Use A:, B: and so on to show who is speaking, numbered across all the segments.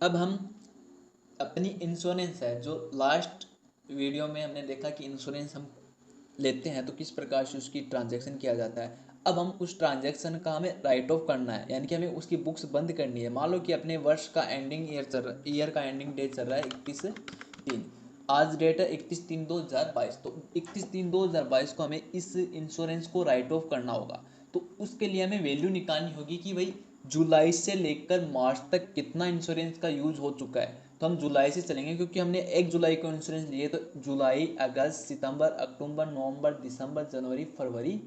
A: अब हम अपनी इंश्योरेंस है, जो लास्ट वीडियो में हमने देखा कि इंश्योरेंस हम लेते हैं तो किस प्रकार से उसकी ट्रांजैक्शन किया जाता है। अब हम उस ट्रांजैक्शन का हमें राइट ऑफ करना है, यानी कि हमें उसकी बुक्स बंद करनी है। मान लो कि अपने वर्ष का एंडिंग ईयर का एंडिंग डेट चल रहा है 31/3, आज डेट है 31/3/2022। तो 31/3/2022 को हमें इस इंश्योरेंस को राइट ऑफ करना होगा। तो उसके लिए हमें वैल्यू निकालनी होगी कि भाई जुलाई से लेकर मार्च तक कितना इंश्योरेंस का यूज हो चुका है। तो हम जुलाई से चलेंगे, क्योंकि हमने 1 जुलाई को इंश्योरेंस लिए, तो जुलाई, अगस्त, सितंबर, अक्टूबर, नवंबर, दिसंबर, जनवरी, फरवरी,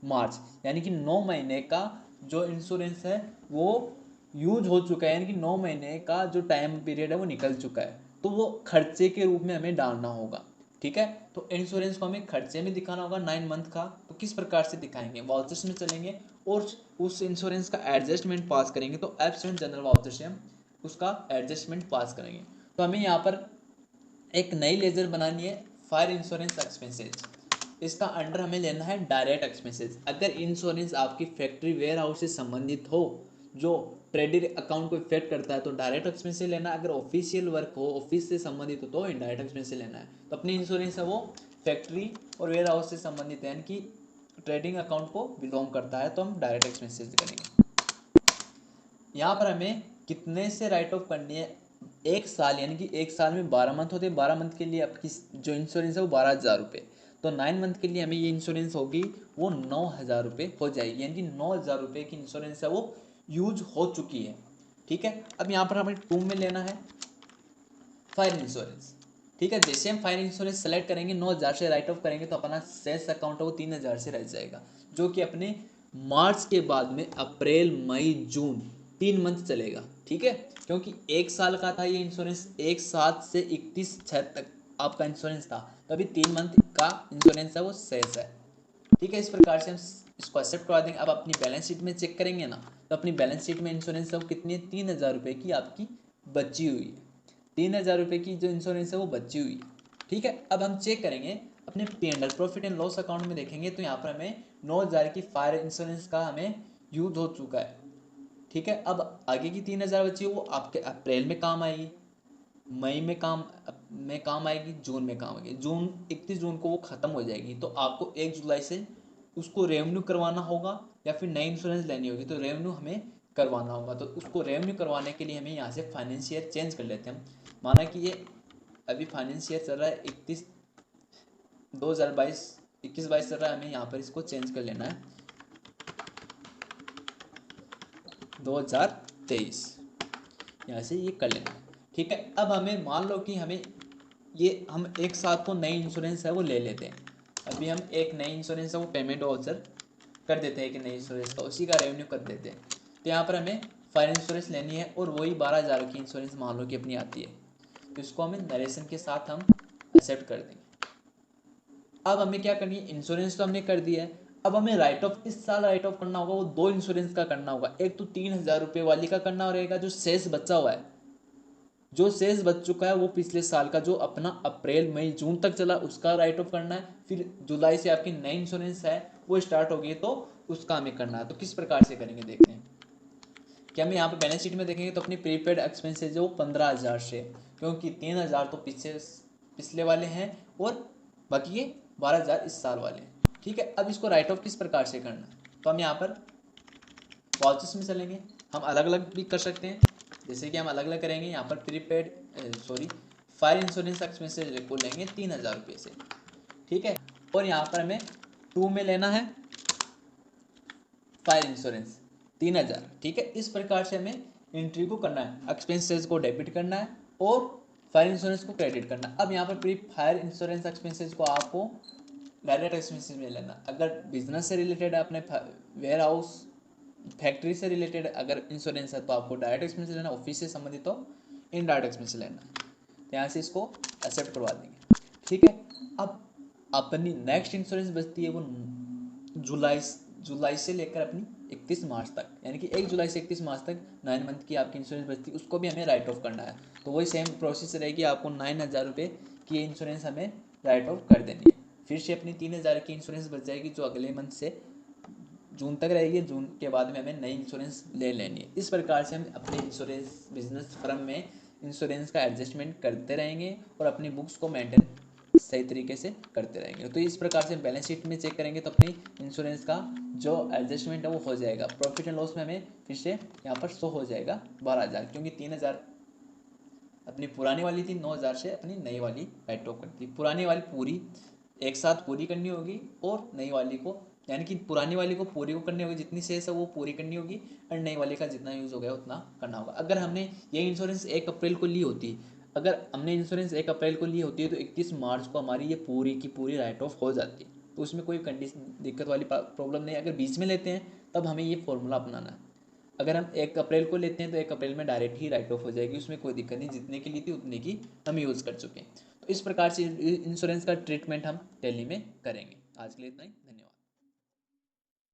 A: मार्च, यानी कि 9 महीने का जो इंश्योरेंस है वो यूज हो चुका है, यानी कि 9 महीने का जो टाइम पीरियड है वो निकल चुका है। तो वो खर्चे के रूप में हमें डालना होगा। ठीक है, तो इंश्योरेंस को हमें खर्चे में दिखाना होगा 9 मंथ का। तो किस प्रकार से दिखाएंगे, वाउचर्स में चलेंगे और उस इंश्योरेंस का एडजस्टमेंट पास करेंगे। तो एब्सेंट जनरल वाउचर से हम उसका एडजस्टमेंट पास करेंगे। तो हमें यहाँ पर एक नई लेजर बनानी है, फायर इंश्योरेंस एक्सपेंसेज। इसका अंडर हमें लेना है डायरेक्ट एक्सपेंसेज। अगर इंश्योरेंस आपकी फैक्ट्री वेयर हाउस से संबंधित हो, जो ट्रेडिंग अकाउंट को इफेक्ट करता है, तो डायरेक्ट एक्सपेंसेज लेना है। अगर ऑफिशियल वर्क हो, ऑफिस से संबंधित हो, तो इनडायरेक्ट एक्सपेंसेज लेना है। तो अपनी इंश्योरेंस है वो फैक्ट्री और वेयर हाउस से संबंधित है, यानी कि ट्रेडिंग अकाउंट को बिलोंग करता है, तो हम डायरेक्ट एक्सपेंसेज करेंगे। यहाँ पर हमें कितने से राइट ऑफ करनी है, 1 साल, यानी कि 1 साल में 12 मंथ होते हैं। 12 मंथ के लिए आपकी जो इंश्योरेंस है वो 12,000 रुपये। तो 9 मंथ के लिए हमें ये इंश्योरेंस होगी वो 9,000 रुपये हो जाएगी, यानी कि 9,000 रुपये की इंश्योरेंस है वो यूज हो चुकी है। ठीक है, अब यहाँ पर हमें टू में लेना है फायर इंश्योरेंस। ठीक है, जैसे हम फायर इंश्योरेंस सेलेक्ट करेंगे, 9,000 से राइट ऑफ करेंगे, तो अपना सेल्स अकाउंट है वो 3,000 से रह जाएगा, जो कि अपने मार्च के बाद में अप्रैल, मई, जून 3 मंथ चलेगा। ठीक है, क्योंकि 1 साल का था ये इंश्योरेंस, 1/7 से 31/6 तक आपका इंश्योरेंस था, तो अभी 3 मंथ का इंश्योरेंस है वो सेल्स है। ठीक है, इस प्रकार से हम इसको एक्सेप्ट करवा देंगे। अब अपनी बैलेंस शीट में चेक करेंगे ना, तो अपनी बैलेंस शीट में इंश्योरेंस है वो कितनी है, 3,000 रुपये की आपकी बची हुई है। 3,000 रुपये की जो इंश्योरेंस है वो बची हुई है। ठीक है, अब हम चेक करेंगे अपने P&L profit and loss account में देखेंगे, तो यहाँ पर हमें 9,000 की फायर इंश्योरेंस का हमें यूज हो चुका है। ठीक है, अब आगे की 3,000 बची है वो आपके अप्रैल में काम आएगी, मई में काम आएगी, जून में काम आएगी। 31 जून को वो ख़त्म हो जाएगी, तो आपको 1 जुलाई से उसको रेवेन्यू करवाना होगा या फिर नई इंश्योरेंस लेनी होगी। तो रेवेन्यू हमें करवाना होगा, तो उसको रेवेन्यू करवाने के लिए हमें यहाँ से फाइनेंशियल चेंज कर लेते हैं। माना कि ये अभी फाइनेंशियल चल रहा है 2022 21-22 चल रहा है, हमें यहाँ पर इसको चेंज कर लेना है 2023, यहाँ से ये कर लेना है। ठीक है, अब हमें मान लो कि हमें ये हम एक साथ को नई इंश्योरेंस है वो ले लेते हैं। अभी हम एक नई इंश्योरेंस है वो पेमेंट वाउचर कर देते हैं कि नई इंश्योरेंस का उसी का रेवेन्यू कर देते हैं। तो यहाँ पर हमें फायर इंश्योरेंस लेनी है और वही 12,000 की इंश्योरेंस मान लो कि अपनी आती है, तो इसको हमें नरेशन के साथ हम एक्सेप्ट कर देंगे। अब हमें क्या करनी है, इंश्योरेंस तो हमने कर दिया है। अब हमें राइट ऑफ इस साल राइट ऑफ करना होगा, वो 2 इंश्योरेंस का करना होगा। एक तो 3,000 रुपये वाली का करना रहेगा, जो शेष बचा हुआ है, जो शेष बच चुका है वो पिछले साल का जो अपना अप्रैल, मई, जून तक चला उसका राइट ऑफ करना है। फिर जुलाई से आपकी नई इंश्योरेंस है वो स्टार्ट हो गई, तो उसका हमें करना है। तो किस प्रकार से करेंगे देखते हैं। क्या हम यहाँ पे बैलेंस शीट में देखेंगे तो अपनी प्रीपेड एक्सपेंसेज जो 15,000 से, क्योंकि 3,000 तो पिछले वाले हैं और बाकी ये 12,000 इस साल वाले हैं। ठीक है, अब इसको राइट ऑफ किस प्रकार से करना है, तो हम यहाँ पर वाउचर्स में चलेंगे। हम अलग अलग भी कर सकते हैं, जैसे कि हम अलग अलग करेंगे। यहाँ पर फायर इंश्योरेंस एक्सपेंसेज को लेंगे 3,000 रुपये से। ठीक है, और यहाँ पर हमें टू में लेना है फायर इंश्योरेंस 3,000। ठीक है, इस प्रकार से हमें एंट्री को करना है, एक्सपेंसेस को डेबिट करना है और फायर इंश्योरेंस को क्रेडिट करना है। अब यहाँ पर प्री फायर इंश्योरेंस एक्सपेंसेस को आपको डायरेक्ट एक्सपेंसेस में लेना। अगर बिजनेस से रिलेटेड है, अपने वेयर हाउस फैक्ट्री से रिलेटेड अगर इंश्योरेंस है, तो आपको डायरेक्ट एक्सपेंस लेना, ऑफिस से संबंधित हो इनडायरेक्ट एक्सपेंस लेना है। तो यहाँ से इसको एक्सेप्ट करवा देंगे। ठीक है, अब अपनी नेक्स्ट इंश्योरेंस बचती है वो जुलाई जुलाई से लेकर अपनी 31 मार्च तक, यानी कि 1 जुलाई से 31 मार्च तक 9 मंथ की आपकी इंश्योरेंस बचती है, उसको भी हमें राइट ऑफ करना है। तो वही सेम प्रोसेस रहेगी, आपको 9,000 रुपये की इंश्योरेंस हमें राइट ऑफ कर देनी है। फिर से अपनी 3,000 की इंश्योरेंस बच जाएगी, जो अगले मंथ से जून तक रहेगी, जून के बाद में हमें नई इंश्योरेंस ले लेनी है। इस प्रकार से हम अपने इंश्योरेंस बिजनेस फर्म में इंश्योरेंस का एडजस्टमेंट करते रहेंगे और अपनी बुक्स को मेंटेन सही तरीके से करते रहेंगे। तो इस प्रकार से बैलेंस शीट में चेक करेंगे तो अपनी इंश्योरेंस का जो एडजस्टमेंट है वो हो जाएगा। प्रॉफिट एंड लॉस में हमें फिर से यहाँ पर शो हो जाएगा 12,000, क्योंकि 3,000 अपनी पुरानी वाली थी, 9,000 से अपनी नई वाली राइट ऑफ करती। पुरानी वाली पूरी एक साथ पूरी करनी होगी और नई वाली को, यानी कि पुरानी वाली को पूरी को करनी होगी, जितनी शेष है वो पूरी करनी होगी, और नई वाली का जितना यूज़ हो गया उतना करना होगा। अगर हमने ये इंश्योरेंस 1 अप्रैल को ली होती, अगर हमने इंश्योरेंस 1 अप्रैल को ली होती है तो 21 मार्च को हमारी ये पूरी की पूरी राइट ऑफ हो जाती है। तो उसमें कोई कंडीशन दिक्कत वाली प्रॉब्लम नहीं है। अगर बीच में लेते हैं तब हमें ये फॉर्मूला अपनाना है। अगर हम 1 अप्रैल को लेते हैं तो 1 अप्रैल में डायरेक्ट ही राइट ऑफ हो जाएगी, उसमें कोई दिक्कत नहीं, जितने की ली थी उतने की हम यूज़ कर चुके हैं। तो इस प्रकार से इंश्योरेंस का ट्रीटमेंट हम दिल्ली में करेंगे। आज के लिए इतना ही, धन्यवाद।